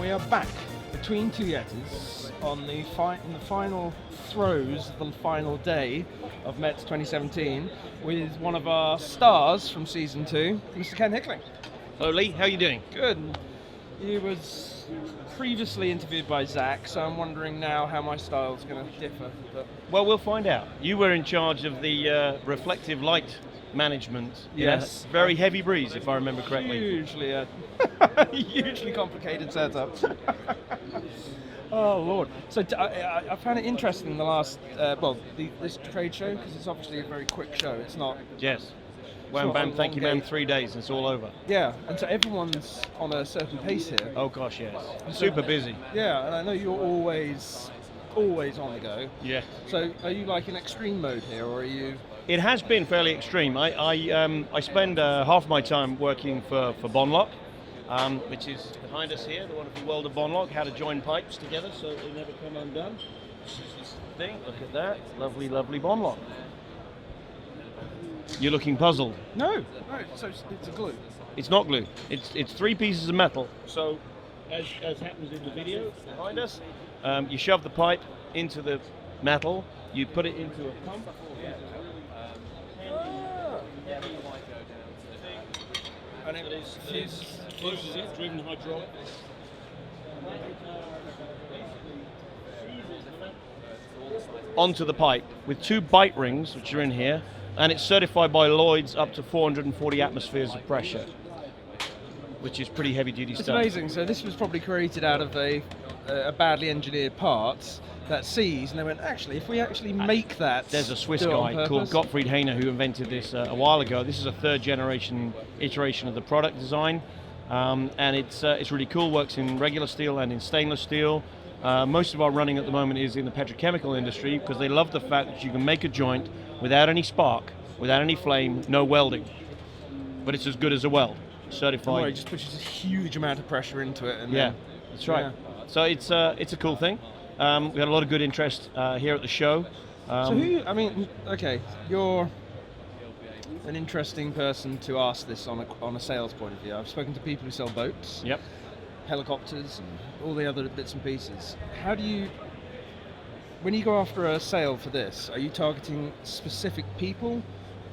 we are back between two Yetis on in the final throes of the final day of Mets 2017 with one of our stars from season 2, Mr. Ken Hickling. Hello Lee, how are you doing? Good. He was previously interviewed by Zach, so I'm wondering now how my style's going to differ. But Well, we'll find out. You were in charge of the reflective light management. Yes. In a very heavy breeze, if I remember correctly. Hugely, hugely complicated setup. Oh Lord! So I found it interesting the last, this trade show, because it's obviously a very quick show. It's not. Yes. Wham bam, thank you ma'am, 3 days and it's all over. Yeah, and so everyone's on a certain pace here. Oh gosh, yes. Super busy. Yeah, and I know you're always on the go. Yeah. So are you like in extreme mode here, or are you? It has been fairly extreme. I spend half my time working for Bonlock, which is behind us here, the wonderful world of Bonlock, how to join pipes together so they never come undone. This is this thing, look at that, lovely, lovely Bonlock. You're looking puzzled. No, so it's a glue. It's not glue. It's 3 pieces of metal. So, as happens in the video behind us, you shove the pipe into the metal, you put it into a pump. And it Fuses it, driven hydraulic. Onto the pipe with 2 bite rings, which are in here, and it's certified by Lloyd's up to 440 atmospheres of pressure, which is pretty heavy-duty stuff. It's amazing. So this was probably created out of a badly engineered part that sees, and they went, actually, if we actually make that. There's a Swiss guy called Gottfried Hayner who invented this a while ago. This is a 3rd generation iteration of the product design, and it's really cool. Works in regular steel and in stainless steel. Most of our running at the moment is in the petrochemical industry because they love the fact that you can make a joint without any spark, without any flame, no welding, but it's as good as a weld. Certified. It just pushes a huge amount of pressure into it. And yeah, then, that's right. Yeah. So it's a cool thing. We had a lot of good interest here at the show. You're an interesting person to ask this on a sales point of view. I've spoken to people who sell boats, yep, helicopters, and all the other bits and pieces. How do you, when you go after a sale for this, are you targeting specific people,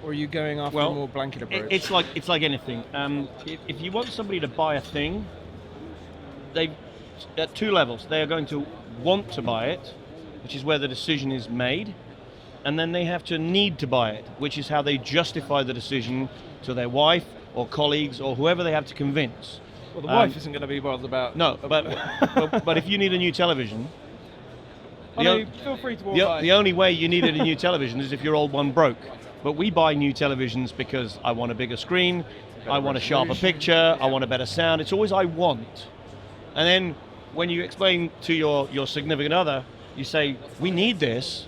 or are you going after a more blanket approach? It's like anything. If you want somebody to buy a thing, at 2 levels. They are going to want to buy it, which is where the decision is made, and then they have to need to buy it, which is how they justify the decision to their wife or colleagues or whoever they have to convince. Well, the wife isn't going to be bothered about. No, but if you need a new television, feel free to walk by. The only way you needed a new television is if your old one broke. But we buy new televisions because I want a bigger screen, I want a sharper picture, I want a better sound. It's always I want. And then when you explain to your significant other, you say, we need this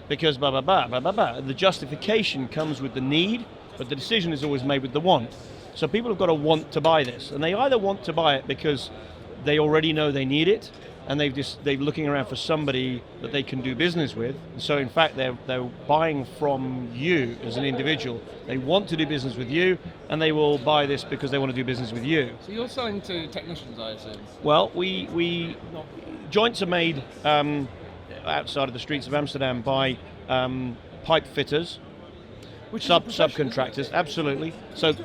because blah, blah, blah, blah, blah, blah. The justification comes with the need, but the decision is always made with the want. So people have got to want to buy this. And they either want to buy it because they already know they need it, and they're looking around for somebody that they can do business with. So in fact, they're buying from you as an individual. They want to do business with you, and they will buy this because they want to do business with you. So you're selling to technicians, I assume? Well, we joints are made outside of the streets of Amsterdam by pipe fitters, subcontractors. Absolutely. So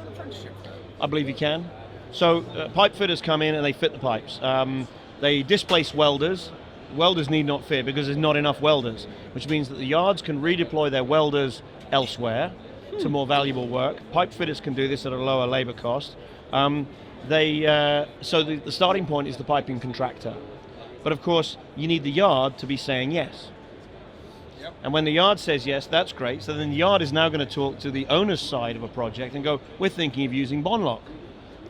I believe you can. So pipe fitters come in and they fit the pipes. They displace welders. Welders need not fear because there's not enough welders, which means that the yards can redeploy their welders elsewhere to more valuable work. Pipe fitters can do this at a lower labor cost. So the starting point is the piping contractor. But of course, you need the yard to be saying yes. Yep. And when the yard says yes, that's great. So then the yard is now going to talk to the owner's side of a project and go, we're thinking of using Bonlock.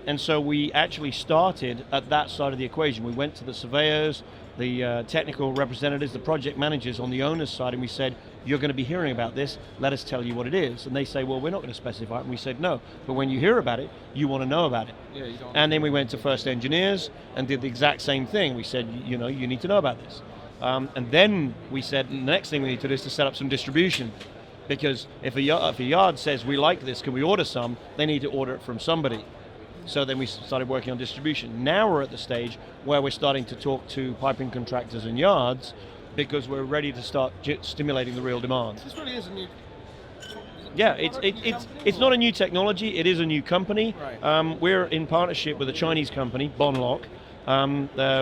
And so we actually started at that side of the equation. We went to the surveyors, the technical representatives, the project managers on the owner's side, and we said, you're going to be hearing about this, let us tell you what it is. And they say, well, we're not going to specify it. And we said, no, but when you hear about it, you want to know about it. Yeah, you don't. And then we went to First Engineers and did the exact same thing. We said, you need to know about this. And then we said, the next thing we need to do is to set up some distribution. Because if a yard says, we like this, can we order some? They need to order it from somebody. So then we started working on distribution. Now we're at the stage where we're starting to talk to piping contractors and yards because we're ready to start stimulating the real demand. This really is a new. Yeah, it's not a new technology. It is a new company. Right. We're in partnership with a Chinese company, Bonlock.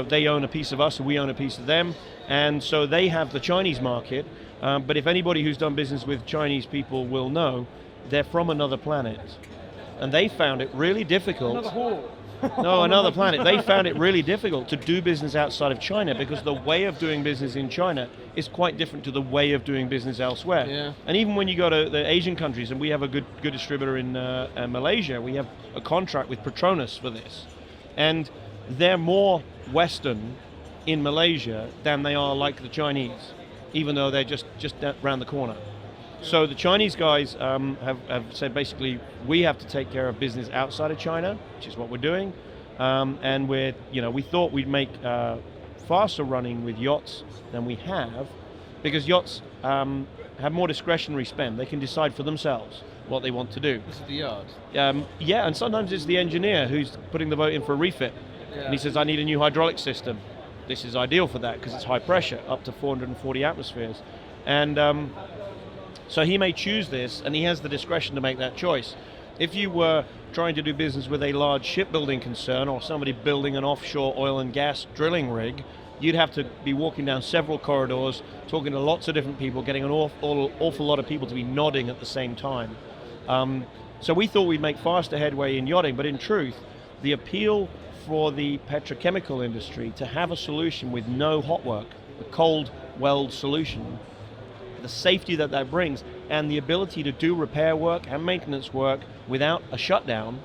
They own a piece of us, and we own a piece of them, and so they have the Chinese market. But if anybody who's done business with Chinese people will know, they're from another planet, and they found it really difficult. Another hall. No, another planet. They found it really difficult to do business outside of China because the way of doing business in China is quite different to the way of doing business elsewhere. Yeah. And even when you go to the Asian countries, and we have a good distributor in Malaysia, we have a contract with Petronas for this. And they're more Western in Malaysia than they are like the Chinese, even though they're just around the corner. So the Chinese guys have said basically we have to take care of business outside of China, which is what we're doing, and we thought we'd make faster running with yachts than we have, because yachts have more discretionary spend. They can decide for themselves what they want to do. This is the yard. Yeah, and sometimes it's the engineer who's putting the boat in for a refit, and he says I need a new hydraulic system. This is ideal for that because it's high pressure, up to 440 atmospheres, and so he may choose this, and he has the discretion to make that choice. If you were trying to do business with a large shipbuilding concern or somebody building an offshore oil and gas drilling rig, you'd have to be walking down several corridors, talking to lots of different people, getting an awful lot of people to be nodding at the same time. So we thought we'd make faster headway in yachting, but in truth, the appeal for the petrochemical industry to have a solution with no hot work, a cold weld solution, the safety that brings, and the ability to do repair work and maintenance work without a shutdown,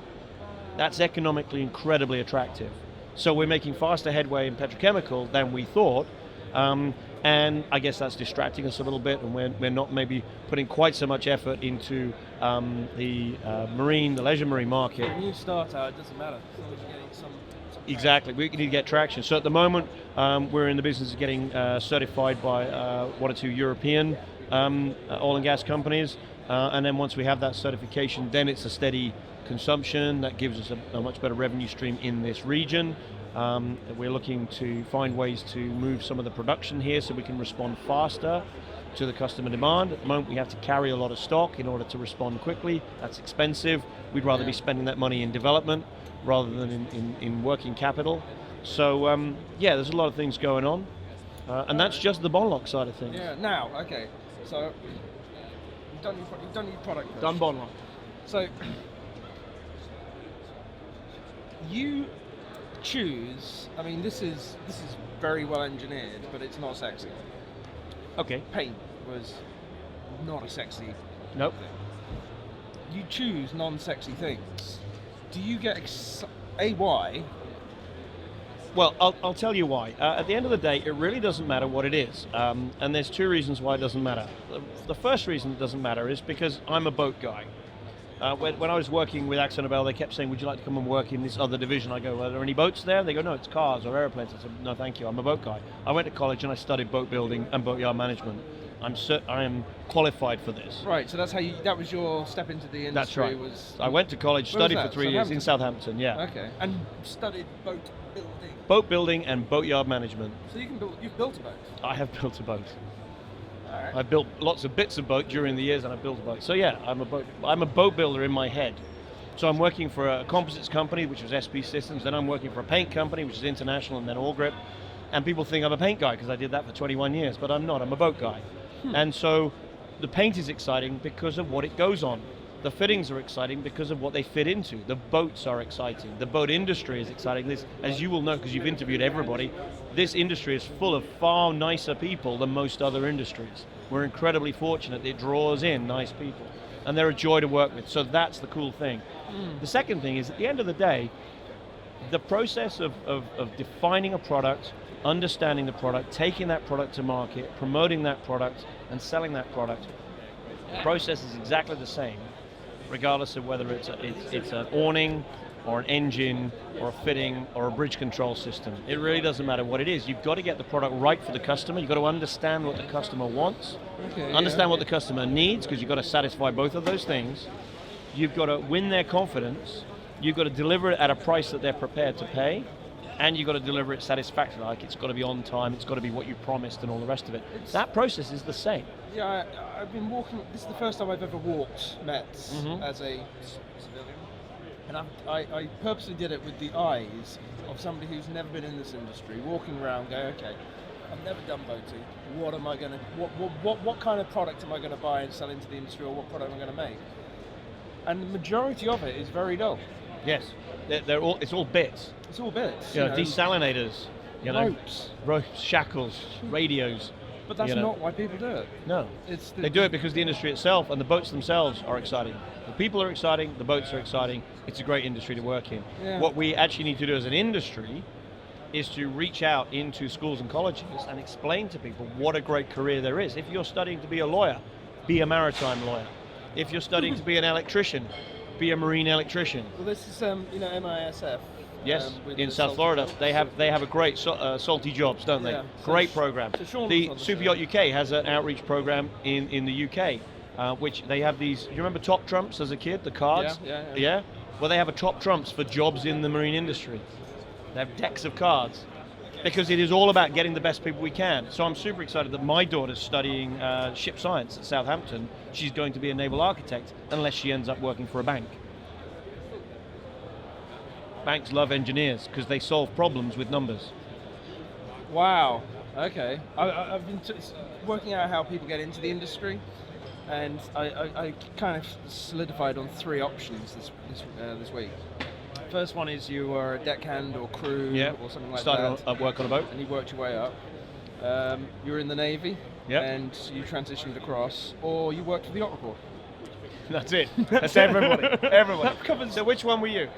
that's economically incredibly attractive. So we're making faster headway in petrochemical than we thought, and I guess that's distracting us a little bit, and we're not maybe putting quite so much effort into the leisure marine market. When you start out, it doesn't matter. As long as you're getting some Exactly, we need to get traction. So at the moment, we're in the business of getting certified by one or two European oil and gas companies, and then once we have that certification, then it's a steady consumption that gives us a much better revenue stream in this region. We're looking to find ways to move some of the production here so we can respond faster to the customer demand. At the moment, we have to carry a lot of stock in order to respond quickly. That's expensive. We'd rather be spending that money in development rather than in working capital. So there's a lot of things going on, and that's just the Bonlock side of things. Yeah. Now, okay. So you've done your product push. Done Bonlock. So you choose. I mean, this is very well engineered, but it's not sexy. Okay. Paint was not a sexy. Nope. Thing. You choose non-sexy things. Do you get why? Well, I'll tell you why. At the end of the day, it really doesn't matter what it is, and there's two reasons why it doesn't matter. The first reason it doesn't matter is because I'm a boat guy. When I was working with Axon Nobel, they kept saying, "Would you like to come and work in this other division?" I go, "Are there any boats there?" They go, "No, it's cars or airplanes." I said, "No, thank you. I'm a boat guy." I went to college and I studied boat building and boatyard management. I am qualified for this. Right. So that was your step into the industry. That's right. Was I went to college, studied for 3 years in Southampton. Yeah. Okay. And studied boat building. Boat building and boatyard management. So you've built a boat. I have built a boat. All right. I built lots of bits of boat during the years, and I built a boat. So yeah, I'm a boat builder in my head. So I'm working for a composites company, which was SP Systems. Then I'm working for a paint company, which is International, and then All Grip. And people think I'm a paint guy because I did that for 21 years, but I'm not. I'm a boat guy. And so the paint is exciting because of what it goes on. The fittings are exciting because of what they fit into. The boats are exciting. The boat industry is exciting. This, as you will know, because you've interviewed everybody, this industry is full of far nicer people than most other industries. We're incredibly fortunate that it draws in nice people, and they're a joy to work with. So that's the cool thing. The second thing is, at the end of the day, the process of defining a product, understanding the product, taking that product to market, promoting that product, and selling that product, the process is exactly the same, regardless of whether it's an awning or an engine or a fitting or a bridge control system. It really doesn't matter what it is. You've got to get the product right for the customer. You've got to understand what the customer wants, understand what the customer needs, because you've got to satisfy both of those things. You've got to win their confidence, you've got to deliver it at a price that they're prepared to pay, and you've got to deliver it satisfactorily. Like it's got to be on time, it's got to be what you promised, and all the rest of it. That process is the same. Yeah, I've been walking. This is the first time I've ever walked Mets as a civilian, and I purposely did it with the eyes of somebody who's never been in this industry, walking around, going, okay, I've never done boating. What am I going to? What kind of product am I going to buy and sell into the industry, or what product am I going to make? And the majority of it is very dull. Yes, it's all bits. It's all bits. You know, desalinators, ropes, shackles, radios. But that's not why people do it. No, they do it because the industry itself and the boats themselves are exciting. The people are exciting, the boats are exciting. It's a great industry to work in. Yeah. What we actually need to do as an industry is to reach out into schools and colleges and explain to people what a great career there is. If you're studying to be a lawyer, be a maritime lawyer. If you're studying to be an electrician, be a marine electrician. Well, this is MISF. Yes, in South Florida, they have a great salty jobs, don't they? Yeah. Great program. So The Superyacht UK has an outreach program in the UK, which they have these. Do you remember Top Trumps as a kid? The cards. Yeah. Well, they have a Top Trumps for jobs in the marine industry. They have decks of cards because it is all about getting the best people we can. So I'm super excited that my daughter's studying ship science at Southampton. She's going to be a naval architect unless she ends up working for a bank. Banks love engineers because they solve problems with numbers. Wow. Okay. I've been working out how people get into the industry, and I kind of solidified on 3 options this week. First one is you are a deckhand or crew or something like that. Started work on a boat. And you worked your way up. You're in the Navy and you transitioned across, or you worked for the Yacht Report. That's it. That's everybody. Everybody. So which one were you?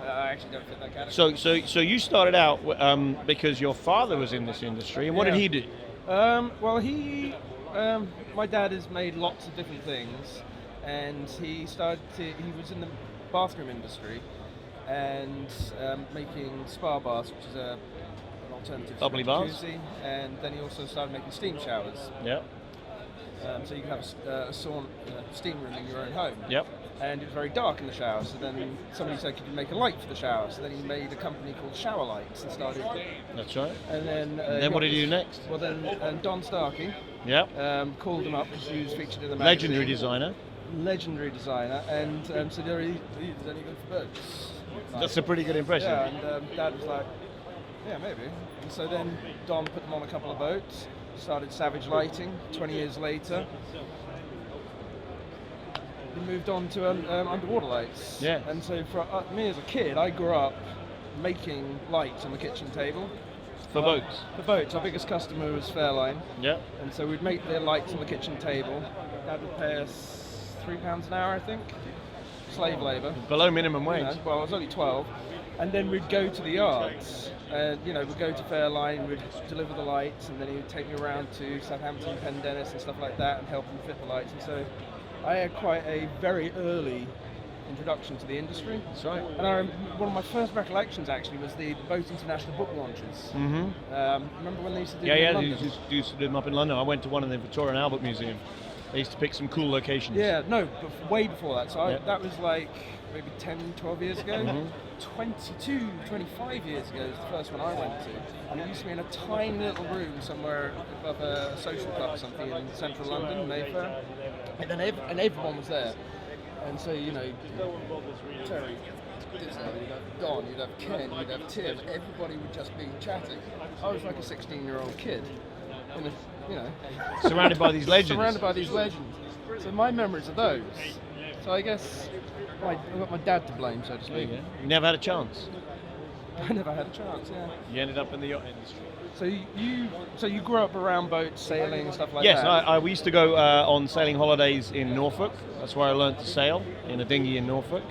I actually don't fit that category. So you started out because your father was in this industry, and what did he do? Well, my dad has made lots of different things, and he was in the bathroom industry, and making spa baths, which is an alternative Bubbly to baths. jacuzzi, and then he also started making steam showers. Yeah. So you can have a sauna, steam room in your own home. Yep. And it was very dark in the shower, so then somebody said, could you make a light for the shower? So then he made a company called Shower Lights and started. That's right. And then what did he do next? Well, then Don Starkey called him up because he was featured in the magazine. Legendary designer, and said, he's only good for boats. That's a pretty good impression. Yeah, and Dad was like, yeah, maybe. And so then Don put them on a couple of boats, started Savage Lighting 20 years later. He moved on to underwater lights. Yeah. And so for me as a kid, I grew up making lights on the kitchen table. For boats? For boats. Our biggest customer was Fairline. Yeah. And so we'd make their lights on the kitchen table. Dad would pay us £3 an hour, I think. Slave labour. Below minimum wage. Well, I was only 12. And then we'd go to the yards. We'd go to Fairline, we'd deliver the lights, and then he would take me around to Southampton, Pendennis and stuff like that and help him fit the lights. And so I had quite a very early introduction to the industry. That's right. And one of my first recollections actually was the Boat International book launches. Mm-hmm. Remember when they used to do them in London? They used to do them up in London. I went to one in the Victoria and Albert Museum. They used to pick some cool locations. Yeah, no, but way before that. So that was like maybe 10, 12 years ago. Mm-hmm. 22, 25 years ago was the first one I went to. And it used to be in a tiny little room somewhere above a social club or something in central London, Mayfair. And then everyone was there. And so, Terry, you'd have Don, you'd have Ken, you'd have Tim, everybody would just be chatting. I was like a 16-year-old kid. Surrounded by these legends. So my memories are those. So I guess I've got my dad to blame, so to speak. You never had a chance. I never had a chance. Yeah. You ended up in the yacht industry. So you grew up around boats, sailing, and stuff like that. Yes, we used to go on sailing holidays in Norfolk. That's where I learned to sail in a dinghy in Norfolk.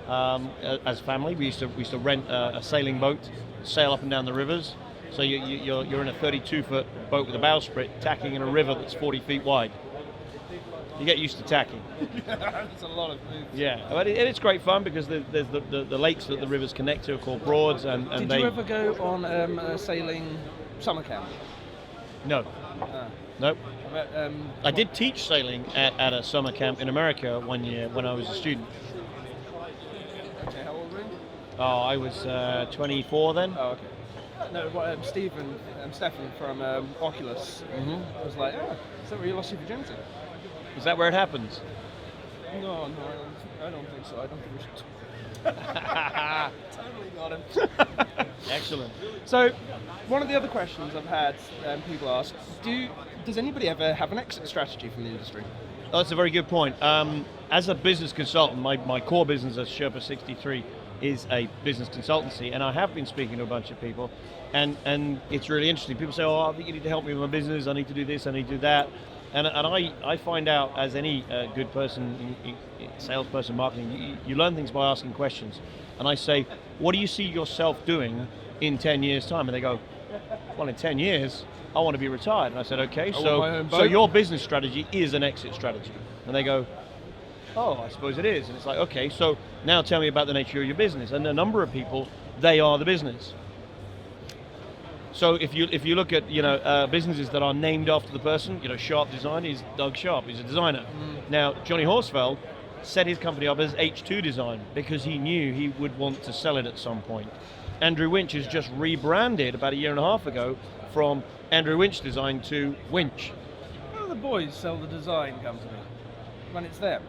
As a family, we used to rent a sailing boat, sail up and down the rivers. So you're in a 32-foot boat with a bowsprit, tacking in a river that's 40 feet wide. You get used to tacking. That's a lot of moves. Yeah, but it's great fun because there's the lakes that the rivers connect to are called Broads, and Did you ever go on a sailing summer camp? No. Nope. But, I did teach sailing at a summer camp in America one year when I was a student. Okay, how old were you? Oh, I was 24 then. Oh, okay. No, Stephen from Oculus was like, oh, is that where you lost your virginity? Is that where it happens? No, I don't think so. I don't think we should. Totally got him. Excellent. So, one of the other questions I've had people ask, does anybody ever have an exit strategy from the industry? Oh, that's a very good point. As a business consultant, my core business as Sherpa 63 is a business consultancy, and I have been speaking to a bunch of people, and it's really interesting. People say, oh, I think you need to help me with my business, I need to do this, I need to do that. And I find out, as any good person, salesperson, marketing, you learn things by asking questions. And I say, what do you see yourself doing in 10 years' time? And they go, well, in 10 years, I want to be retired. And I said, okay, so your business strategy is an exit strategy. And they go, oh, I suppose it is. And it's like, okay, so now tell me about the nature of your business. And a number of people, they are the business. So if you look at businesses that are named after the person, Sharp Design is Doug Sharp, he's a designer. Now Johnny Horsfeld set his company up as H2 Design because he knew he would want to sell it at some point. Andrew Winch has just rebranded about a year and a half ago from Andrew Winch Design to Winch. How do the boys sell the design company when it's them?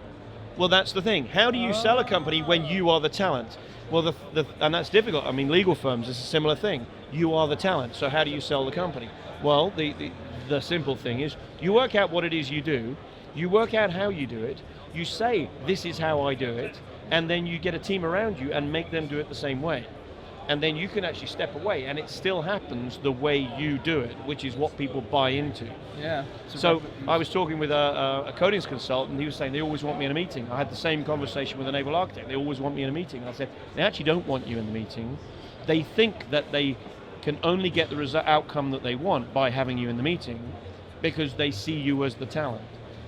Well, that's the thing. How do you sell a company when you are the talent? Well, and that's difficult. I mean, legal firms is a similar thing. You are the talent, so how do you sell the company? Well, the simple thing is you work out what it is you do, you work out how you do it, you say, this is how I do it, and then you get a team around you and make them do it the same way. And then you can actually step away, and it still happens the way you do it, which is what people buy into. Yeah. So I was talking with a coatings consultant, he was saying they always want me in a meeting. I had the same conversation with a naval architect, they always want me in a meeting. I said, they actually don't want you in the meeting. They think that they can only get the outcome that they want by having you in the meeting because they see you as the talent.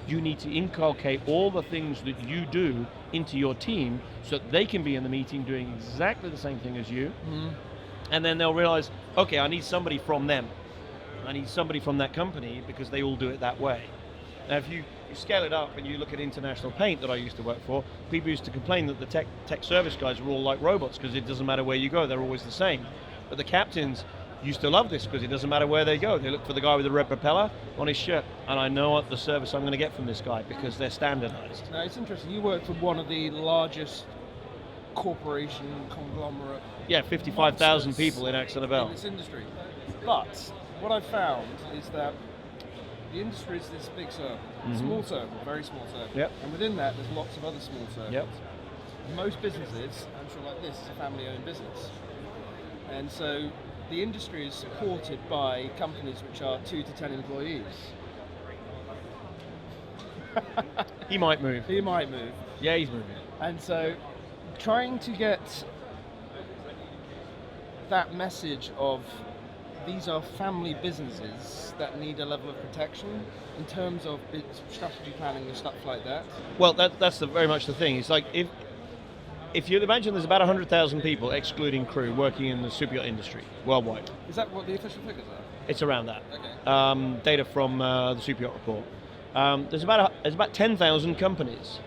You need to inculcate all the things that you do into your team so that they can be in the meeting doing exactly the same thing as you. And then they'll realize, okay, I need somebody from them. I need somebody from that company because they all do it that way. Now, if you scale it up and you look at International Paint that I used to work for, people used to complain that the tech service guys were all like robots because it doesn't matter where you go, they're always the same. But the captains used to love this because it doesn't matter where they go. They look for the guy with the red propeller on his shirt, and I know what the service I'm going to get from this guy because they're standardized. Now, it's interesting. You work for one of the largest corporation conglomerate. Yeah, 55,000 people in Axon in this industry. But what I've found is that the industry is this big circle, small circle, very small circle. Yep. And within that, there's lots of other small circles. Yep. Most businesses, I'm sure like this, is a family-owned business. And so the industry is supported by companies which are 2 to 10 employees. He might move. He might move. Yeah, he's moving. And so trying to get that message of these are family businesses that need a level of protection in terms of strategy planning and stuff like that. Well, that's very much the thing. It's like if you imagine there's about 100,000 people, excluding crew, working in the superyacht industry worldwide. Is that what the official figures are? It's around that. Okay. Data from the Superyacht report. There's about 10,000 companies,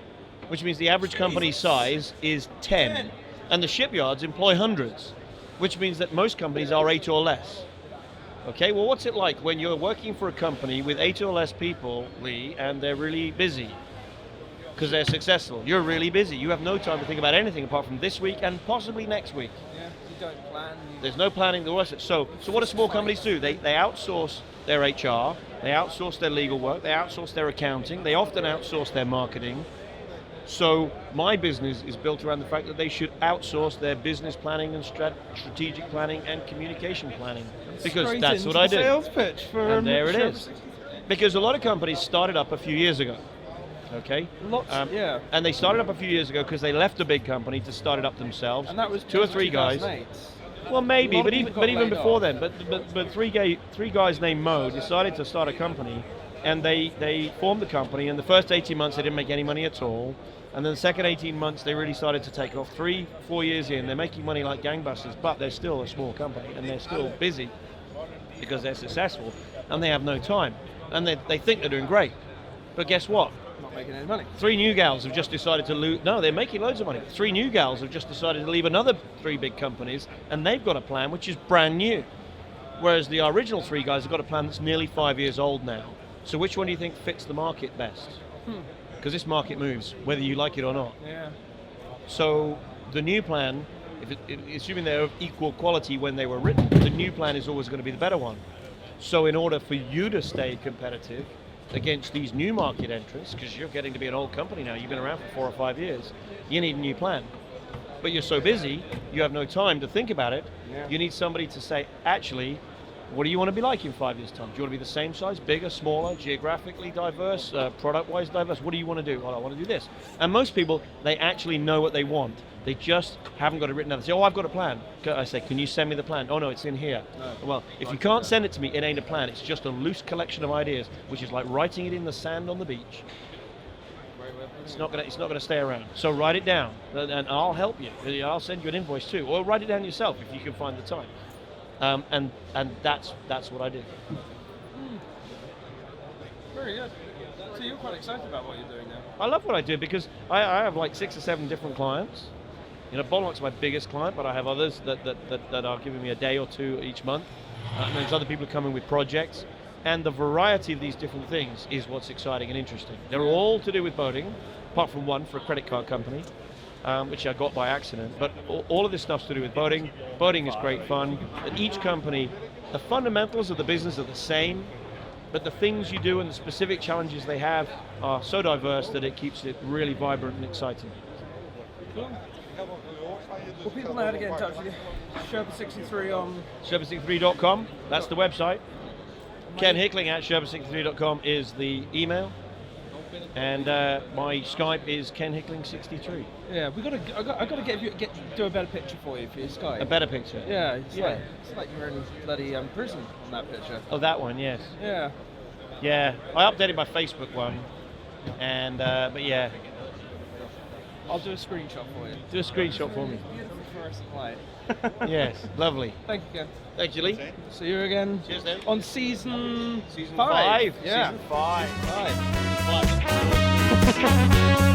which means the average company size is 10. And the shipyards employ hundreds, which means that most companies are 8 or less. Okay, well, what's it like when you're working for a company with 8 or less people, Lee, and they're really busy? Because they're successful. You're really busy. You have no time to think about anything apart from this week and possibly next week. Yeah, you don't plan. There's no planning. The rest. So what do small companies do? They outsource their HR. They outsource their legal work. They outsource their accounting. They often outsource their marketing. So my business is built around the fact that they should outsource their business planning and strategic planning and communication planning, because that's what I do. Sales pitch for and there it is. Because a lot of companies started up a few years ago. Okay. Yeah. And they started up a few years ago because they left a big company to start it up themselves. And that was 2 or 3 guys. 2008. Well, maybe, but even before off. then. But three guys named Mo decided to start a company, and they formed the company. And the first 18 months they didn't make any money at all. And then the second 18 months they really started to take off. 3-4 years in, they're making money like gangbusters, but they're still a small company and they're still busy because they're successful and they have no time. and they think they're doing great. But guess what? Not making any money. 3 new gals have just decided to lose. No, they're making loads of money. 3 new gals have just decided to leave another 3 big companies, and they've got a plan which is brand new. Whereas the original 3 guys have got a plan that's nearly 5 years old now. So which one do you think fits the market best? Because this market moves, whether you like it or not. Yeah. So the new plan, assuming they're of equal quality when they were written, the new plan is always going to be the better one. So in order for you to stay competitive against these new market entrants, because you're getting to be an old company now, you've been around for 4 or 5 years, you need a new plan. But you're so busy, you have no time to think about it. Yeah. You need somebody to say, actually, what do you want to be like in 5 years' time? Do you want to be the same size, bigger, smaller, geographically diverse, product-wise diverse? What do you want to do? Well, I want to do this. And most people, they actually know what they want. They just haven't got it written down. They say, oh, I've got a plan. I say, can you send me the plan? Oh, no, it's in here. No, well, if you can't send it to me, it ain't a plan. It's just a loose collection of ideas, which is like writing it in the sand on the beach. It's not gonna stay around. So write it down, and I'll help you. I'll send you an invoice too, or write it down yourself if you can find the time. And that's what I do. Very good. So you're quite excited about what you're doing now? I love what I do because I have like 6 or 7 different clients. You know, Bollock's my biggest client, but I have others that are giving me a day or 2 each month. And there's other people coming with projects. And the variety of these different things is what's exciting and interesting. They're all to do with boating, apart from one for a credit card company, which I got by accident. But all of this stuff's to do with boating. Boating is great fun. At each company, the fundamentals of the business are the same, but the things you do and the specific challenges they have are so diverse that it keeps it really vibrant and exciting. Cool. Well, people know how to get in touch with you. Sherpa63 on... Sherpa63.com, that's the website. Ken Hickling at Sherpa63.com is the email. And my Skype is Ken Hickling 63. Yeah, I got to do a better picture for you for your Skype. A better picture? Yeah, it's like you're in bloody prison on that picture. Oh, that one, yes. Yeah. Yeah, I updated my Facebook one, and but yeah. I'll do a screenshot for you. Do a screenshot for me. Beautiful fluorescent light. Yes, lovely. Thank you, Ken. Thanks, Julie. See you again. Cheers, then. On season 5. Yeah. Season 5. 5.